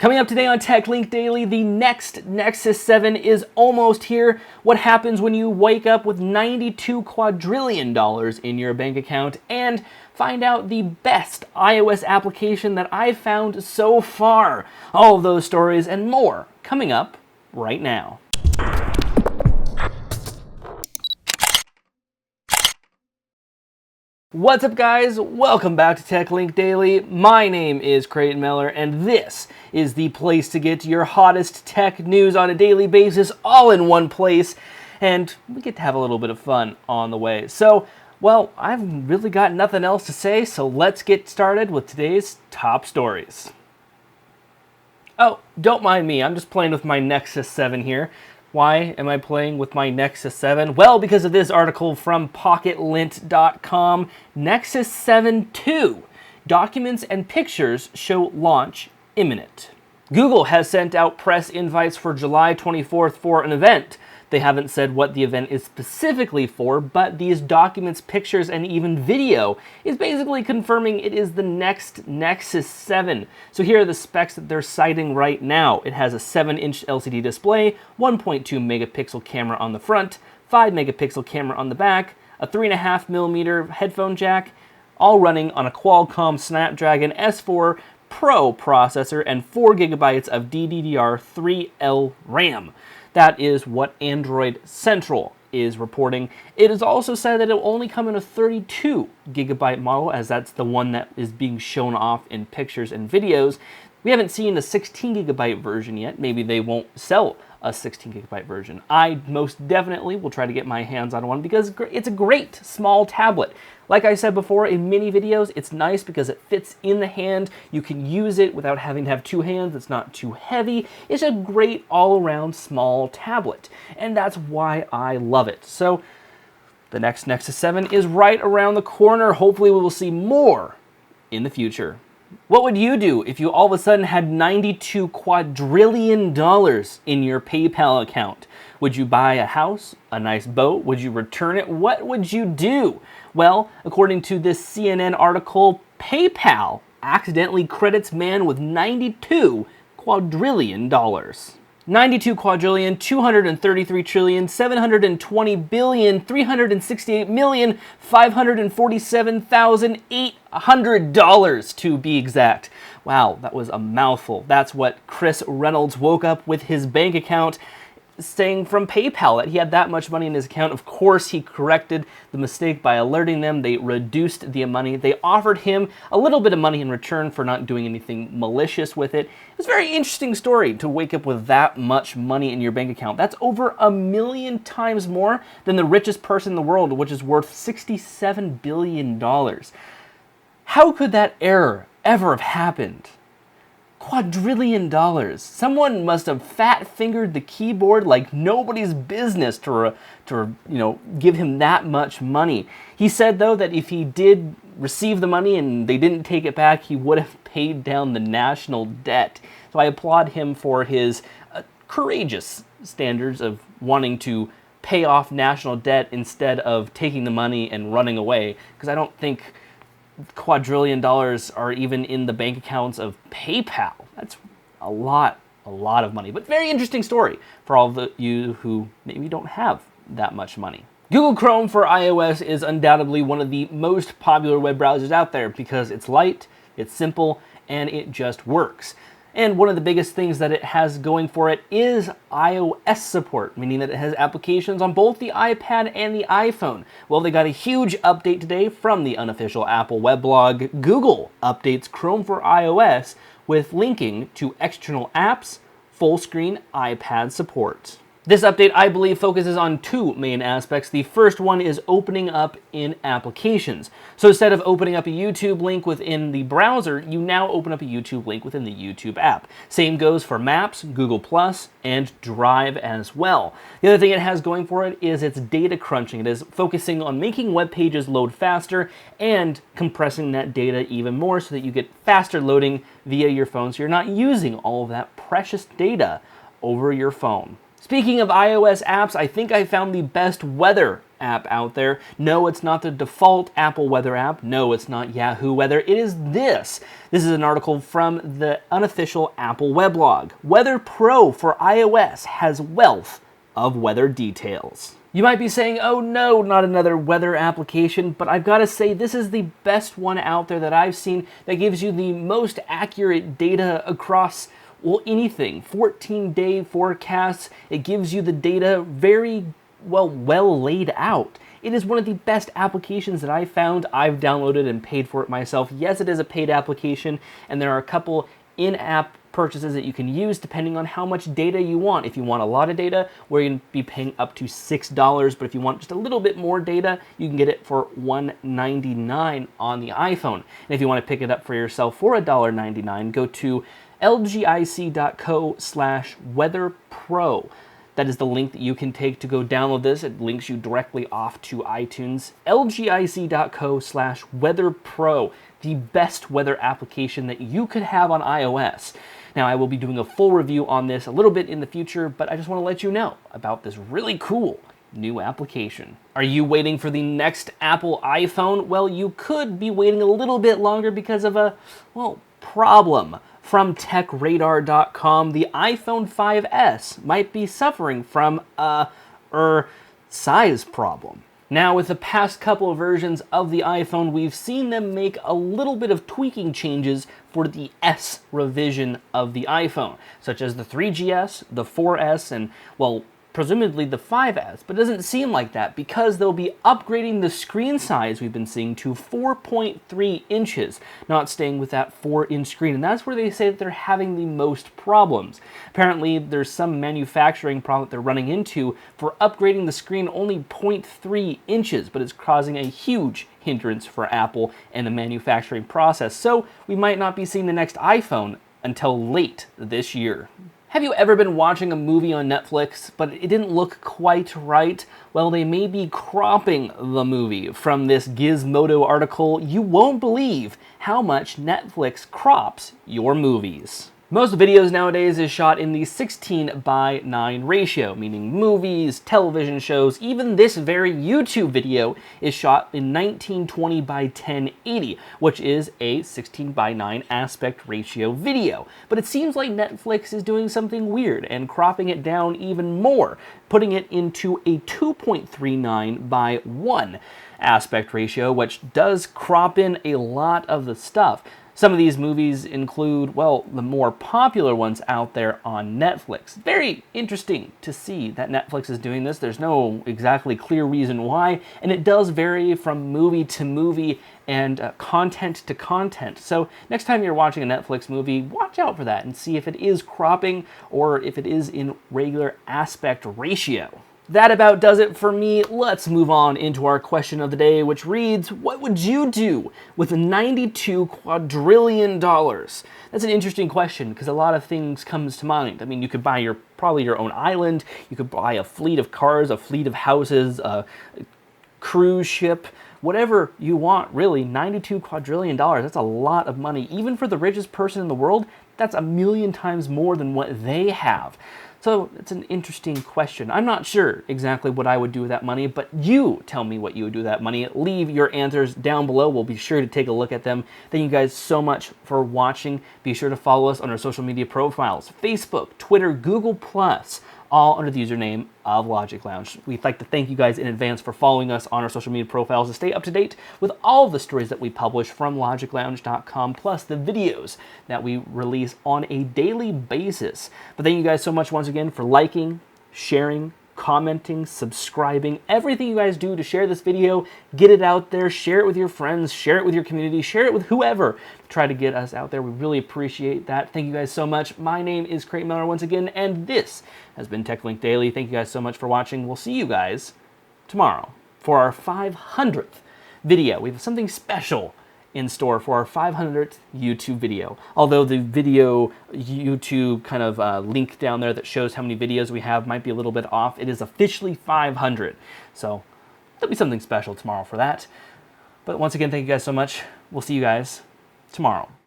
Coming up today on TechLink Daily, the next Nexus 7 is almost here. What happens when you wake up with $92 quadrillion in your bank account, and find out the best iOS application that I've found so far. All of those stories and more coming up right now. What's up, guys? Welcome back to TechLink Daily. My name is Creighton Miller, and this is the place to get your hottest tech news on a daily basis, all in one place, and we get to have a little bit of fun on the way. So, well, I've really got nothing else to say, so let's get started with today's top stories. Oh, don't mind me, I'm just playing with my Nexus 7 here. Why am I playing with my Nexus 7? Well, because of this article from PocketLint.com, Nexus 7 2. Documents and pictures show launch imminent. Google has sent out press invites for July 24th for an event. They haven't said what the event is specifically for, but these documents, pictures, and even video is basically confirming it is the next Nexus 7. So here are the specs that they're citing right now. It has a 7-inch LCD display, 1.2 megapixel camera on the front, 5 megapixel camera on the back, a 3.5mm headphone jack, all running on a Qualcomm Snapdragon S4 Pro processor and 4 gigabytes of DDR3L RAM. That is what Android Central is reporting. It is also said that it will only come in a 32 gigabyte model, as that's the one that is being shown off in pictures and videos. We haven't seen a 16 gigabyte version yet. Maybe they won't sell a 16 gigabyte version. I most definitely will try to get my hands on one because it's a great small tablet. Like I said before in many videos, it's nice because it fits in the hand. You can use it without having to have two hands. It's not too heavy. It's a great all-around small tablet, and that's why I love it. So the next Nexus 7 is right around the corner. Hopefully we will see more in the future. What would you do if you all of a sudden had $92 quadrillion in your PayPal account? Would you buy a house, a nice boat? Would you return it? What would you do? Well, according to this CNN article, PayPal accidentally credits man with $92 quadrillion. 92 quadrillion, 233 trillion, 720 billion, 368 million, $547,800 to be exact. Wow, that was a mouthful. That's what Chris Reynolds woke up with his bank account saying from PayPal that he had that much money in his account. Of course, he corrected the mistake by alerting them. They reduced the money. They offered him a little bit of money in return for not doing anything malicious with it. It's a very interesting story to wake up with that much money in your bank account. That's over 1 million times more than the richest person in the world, which is worth $67 billion. How could that error ever have happened? Quadrillion dollars. Someone must have fat-fingered the keyboard like nobody's business to give him that much money. He said, though, that if he did receive the money and they didn't take it back, he would have paid down the national debt. So I applaud him for his courageous standards of wanting to pay off national debt instead of taking the money and running away, because I don't think quadrillion dollars are even in the bank accounts of PayPal. That's a lot of money. But very interesting story for all of you who maybe don't have that much money. Google Chrome for iOS is undoubtedly one of the most popular web browsers out there because it's light, it's simple, and it just works. And one of the biggest things that it has going for it is iOS support, meaning that it has applications on both the iPad and the iPhone. Well, they got a huge update today from the unofficial Apple weblog. Google updates Chrome for iOS with linking to external apps, full screen iPad support. This update, I believe, focuses on two main aspects. The first one is opening up in applications. So instead of opening up a YouTube link within the browser, you now open up a YouTube link within the YouTube app. Same goes for Maps, Google+, and Drive as well. The other thing it has going for it is its data crunching. It is focusing on making web pages load faster and compressing that data even more so that you get faster loading via your phone, so you're not using all of that precious data over your phone. Speaking of iOS apps, I think I found the best weather app out there. No, it's not the default Apple weather app. No, it's not Yahoo Weather. It is this. This is an article from the unofficial Apple weblog. WeatherPro for iOS has wealth of weather details. You might be saying, oh no, not another weather application, but I've got to say this is the best one out there that I've seen that gives you the most accurate data across, well, anything. 14-day forecasts. It gives you the data very well laid out. It is one of the best applications that I found. I've downloaded and paid for it myself. Yes, it is a paid application, and there are a couple in-app purchases that you can use depending on how much data you want. If you want a lot of data, we're going to be paying up to $6, but if you want just a little bit more data, you can get it for $1.99 on the iPhone. And if you want to pick it up for yourself for $1.99, go to lgic.co/weatherpro. That is the link that you can take to go download this. It links you directly off to iTunes. lgic.co/weatherpro, the best weather application that you could have on iOS. Now, I will be doing a full review on this a little bit in the future, but I just want to let you know about this really cool new application. Are you waiting for the next Apple iPhone? Well, you could be waiting a little bit longer because of a, well, problem. From techradar.com, the iPhone 5S might be suffering from a size problem. Now, with the past couple of versions of the iPhone, we've seen them make a little bit of tweaking changes for the S revision of the iPhone, such as the 3GS, the 4S, and, well, presumably the 5S, but it doesn't seem like that because they'll be upgrading the screen size we've been seeing to 4.3 inches, not staying with that 4-inch screen, and that's where they say that they're having the most problems. Apparently, there's some manufacturing problem that they're running into for upgrading the screen only 0.3 inches, but it's causing a huge hindrance for Apple and the manufacturing process, so we might not be seeing the next iPhone until late this year. Have you ever been watching a movie on Netflix, but it didn't look quite right? Well, they may be cropping the movie. From this Gizmodo article, you won't believe how much Netflix crops your movies. Most videos nowadays is shot in the 16:9 ratio, meaning movies, television shows, even this very YouTube video is shot in 1920x1080, which is a 16:9 aspect ratio video. But it seems like Netflix is doing something weird and cropping it down even more, putting it into a 2.39:1 aspect ratio, which does crop in a lot of the stuff. Some of these movies include, well, the more popular ones out there on Netflix. Very interesting to see that Netflix is doing this. There's no exactly clear reason why, and it does vary from movie to movie and content to content. So next time you're watching a Netflix movie, watch out for that and see if it is cropping or if it is in regular aspect ratio. That about does it for me. Let's move on into our question of the day, which reads, what would you do with $92 quadrillion? That's an interesting question because a lot of things comes to mind. I mean, you could buy probably your own island. You could buy a fleet of cars, a fleet of houses, a cruise ship, whatever you want, really. $92 quadrillion, that's a lot of money. Even for the richest person in the world, that's 1,000,000 times more than what they have. So it's an interesting question. I'm not sure exactly what I would do with that money, but you tell me what you would do with that money. Leave your answers down below. We'll be sure to take a look at them. Thank you guys so much for watching. Be sure to follow us on our social media profiles, Facebook, Twitter, Google+, all under the username of LogicLounge. We'd like to thank you guys in advance for following us on our social media profiles to stay up to date with all of the stories that we publish from LogicLounge.com, plus the videos that we release on a daily basis. But thank you guys so much once again for liking, sharing, commenting, subscribing, everything you guys do to share this video, get it out there, share it with your friends, share it with your community, share it with whoever. Try to get us out there. We really appreciate that. Thank you guys so much. My name is Creighton Miller once again, and this has been TechLink Daily. Thank you guys so much for watching. We'll see you guys tomorrow for our 500th video. We have something special in store for our 500th YouTube video. Although the video YouTube kind of link down there that shows how many videos we have might be a little bit off, it is officially 500. So there'll be something special tomorrow for that. But once again, thank you guys so much. We'll see you guys tomorrow.